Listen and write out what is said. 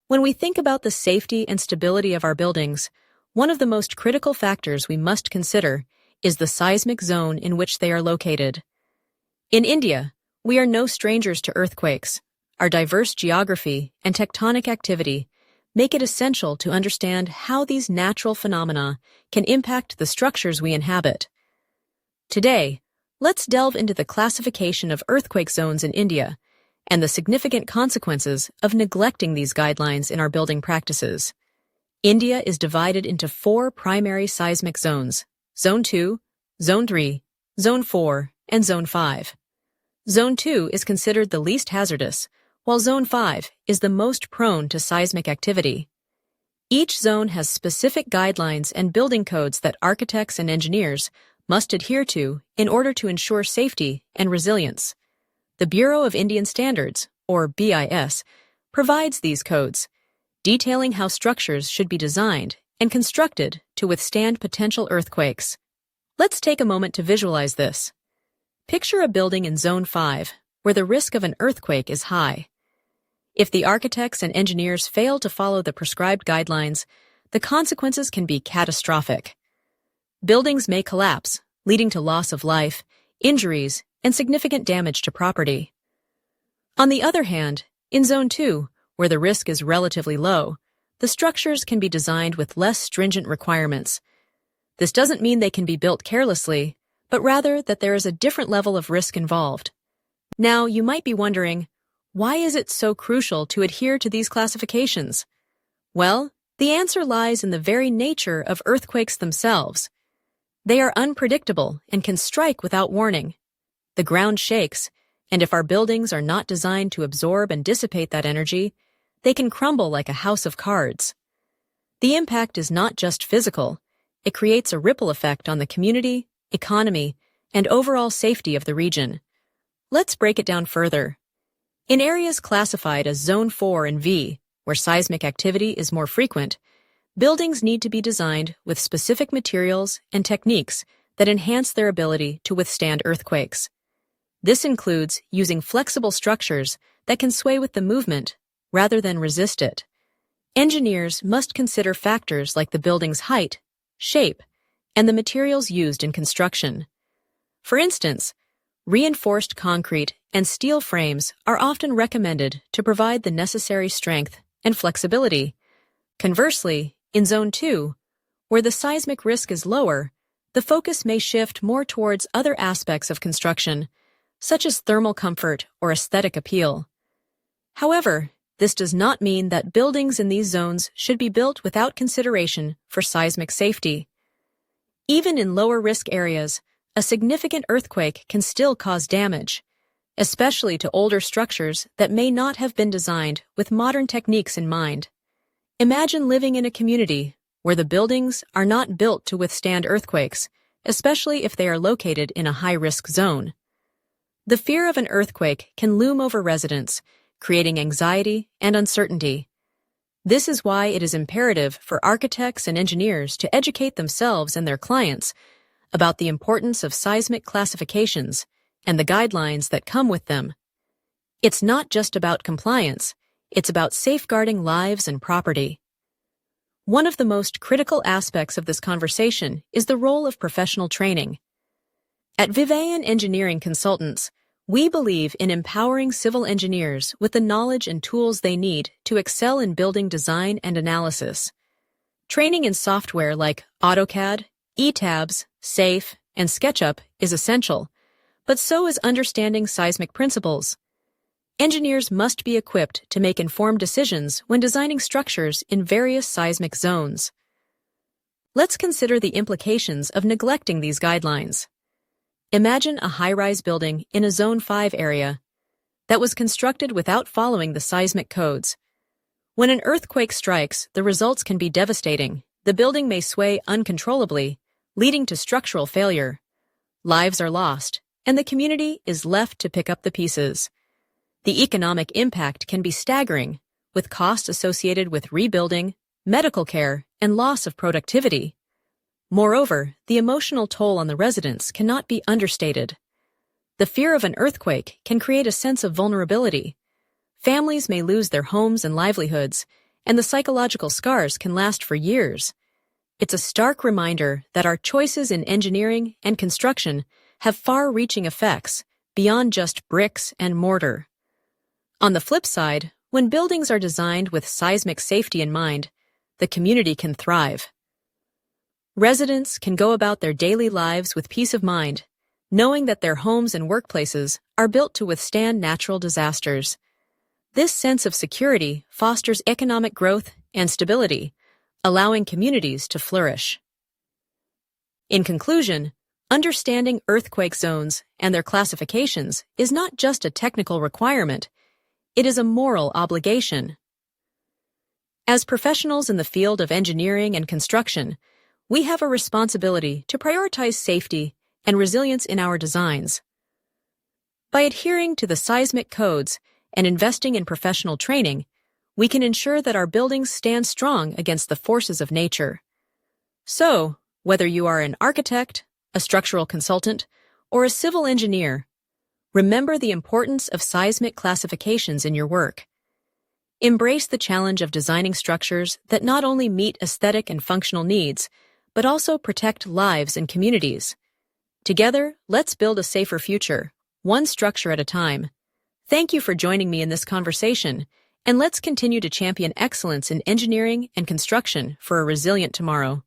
When we think about the safety and stability of our buildings, one of the most critical factors we must consider is the seismic zone in which they are located. In India, we are no strangers to earthquakes. Our diverse geography and tectonic activity make it essential to understand how these natural phenomena can impact the structures we inhabit. Today, let's delve into the classification of earthquake zones in India and the significant consequences of neglecting these guidelines in our building practices. India is divided into 4 primary seismic zones: Zone 2, Zone 3, Zone 4, and Zone 5. Zone 2 is considered the least hazardous, while Zone 5 is the most prone to seismic activity. Each zone has specific guidelines and building codes that architects and engineers must adhere to in order to ensure safety and resilience. The Bureau of Indian Standards, or BIS, provides these codes, detailing how structures should be designed and constructed to withstand potential earthquakes. Let's take a moment to visualize this. Picture a building in Zone 5, where the risk of an earthquake is high. If the architects and engineers fail to follow the prescribed guidelines, the consequences can be catastrophic. Buildings may collapse, leading to loss of life, injuries, and significant damage to property. On the other hand, in Zone 2, where the risk is relatively low, the structures can be designed with less stringent requirements. This doesn't mean they can be built carelessly, but rather that there is a different level of risk involved. Now, you might be wondering, why is it so crucial to adhere to these classifications? Well, the answer lies in the very nature of earthquakes themselves. They are unpredictable and can strike without warning. The ground shakes, and if our buildings are not designed to absorb and dissipate that energy, they can crumble like a house of cards. The impact is not just physical. It creates a ripple effect on the community, economy, and overall safety of the region. Let's break it down further. In areas classified as Zone 4 and V, where seismic activity is more frequent, buildings need to be designed with specific materials and techniques that enhance their ability to withstand earthquakes. This includes using flexible structures that can sway with the movement rather than resist it. Engineers must consider factors like the building's height, shape, and the materials used in construction. For instance, reinforced concrete and steel frames are often recommended to provide the necessary strength and flexibility. Conversely, in Zone 2, where the seismic risk is lower, the focus may shift more towards other aspects of construction, such as thermal comfort or aesthetic appeal. However, this does not mean that buildings in these zones should be built without consideration for seismic safety. Even in lower-risk areas, a significant earthquake can still cause damage, especially to older structures that may not have been designed with modern techniques in mind. Imagine living in a community where the buildings are not built to withstand earthquakes, especially if they are located in a high-risk zone. The fear of an earthquake can loom over residents, creating anxiety and uncertainty. This is why it is imperative for architects and engineers to educate themselves and their clients about the importance of seismic classifications and the guidelines that come with them. It's not just about compliance, it's about safeguarding lives and property. One of the most critical aspects of this conversation is the role of professional training. At Vivayan Engineering Consultants, we believe in empowering civil engineers with the knowledge and tools they need to excel in building design and analysis. Training in software like AutoCAD, ETABS, SAFE, and SketchUp is essential, but so is understanding seismic principles. Engineers must be equipped to make informed decisions when designing structures in various seismic zones. Let's consider the implications of neglecting these guidelines. Imagine a high-rise building in a Zone 5 area that was constructed without following the seismic codes. When an earthquake strikes, the results can be devastating. The building may sway uncontrollably, leading to structural failure. Lives are lost, and the community is left to pick up the pieces. The economic impact can be staggering, with costs associated with rebuilding, medical care, and loss of productivity. Moreover, the emotional toll on the residents cannot be understated. The fear of an earthquake can create a sense of vulnerability. Families may lose their homes and livelihoods, and the psychological scars can last for years. It's a stark reminder that our choices in engineering and construction have far-reaching effects beyond just bricks and mortar. On the flip side, when buildings are designed with seismic safety in mind, the community can thrive. Residents can go about their daily lives with peace of mind, knowing that their homes and workplaces are built to withstand natural disasters. This sense of security fosters economic growth and stability, allowing communities to flourish. In conclusion, understanding earthquake zones and their classifications is not just a technical requirement, it is a moral obligation. As professionals in the field of engineering and construction, we have a responsibility to prioritize safety and resilience in our designs. By adhering to the seismic codes and investing in professional training, we can ensure that our buildings stand strong against the forces of nature. So, whether you are an architect, a structural consultant, or a civil engineer, remember the importance of seismic classifications in your work. Embrace the challenge of designing structures that not only meet aesthetic and functional needs, but also protect lives and communities. Together, let's build a safer future, one structure at a time. Thank you for joining me in this conversation, and let's continue to champion excellence in engineering and construction for a resilient tomorrow.